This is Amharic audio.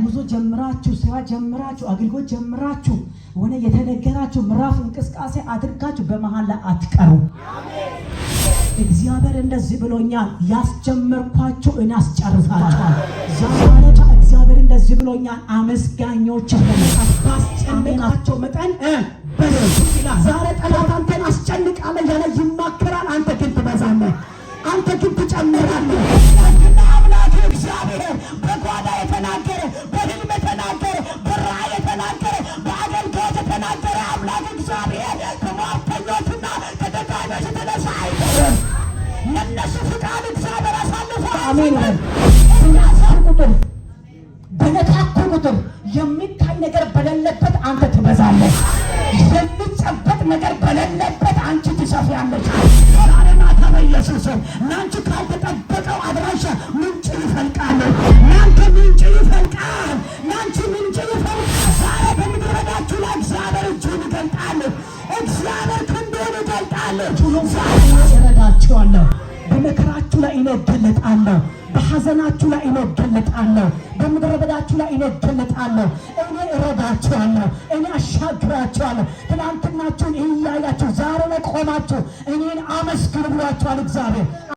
ጉዞ ጀምራችሁ ስራ ጀምራችሁ አገልግሎት ጀምራችሁ ወነ የተነገራችሁ ምዕራፍ እንቅስቃሴ አድርጋችሁ በመሃል ላይ አትቀሩ። እግዚአብሔር እንደዚህ ብሎኛል፣ ያስጀመርኳችሁ እኔ አስጨርሳችኋለሁ። ዛሬ እግዚአብሔር እንደዚህ ብሎኛል፣ አመስጋኞች ባስጨነቃቸው መጠን ዛሬ ጠላት አንተን አስጨንቃለሁ ያለ ይማከራል። አንተ ግን ትበዛለህ፣ አንተ ግን ትጨምራለህ። አምላክ እግዚአብሔር በጓዳ የተናገረ፣ በህልም የተናገረ፣ በራእይ የተናገረ፣ በአገልግሎት የተናገረ አምላክ እግዚአብሔር ከሟርተኞችና ከደጋኞች የተነሳ አይደለም። የእነሱ ፍቃድ እግዚአብሔር አሳልፎ አሜን ቁጥር በነካኩ ቁጥር የሚታይ ነገር በሌለበት አንተ ትበዛለህ። የሚጨበጥ ነገር በሌለበት አንቺ ትሰፊያለሽ። ዛሬ ማታ በኢየሱስ እናንቺ ካልተጠበቀው አድራሻ ምንጭ ይፈልቃል። እናንተ ምንጭ ይፈልቃል። እናንቺ ምንጭ ይፈልቃል። ዛሬ በምድረ በዳችሁ ላይ እግዚአብሔር እጁን ይገልጣል። እግዚአብሔር ክንዱን ይገልጣል። ዛሬ እረዳችኋለሁ። በመከራችሁ ላይ እኔ እገለጣለሁ። በሐዘናችሁ ላይ እኔ እገለጣለሁ። በምድረ በዳችሁ ላይ እኔ እገለጣለሁ። እኔ እረዳችኋለሁ። እኔ አሻግራችኋለሁ። ትናንትናችሁን እያያችሁ ዛሬ ላይ ቆማችሁ እኔን አመስግኑ ብሏችኋል እግዚአብሔር።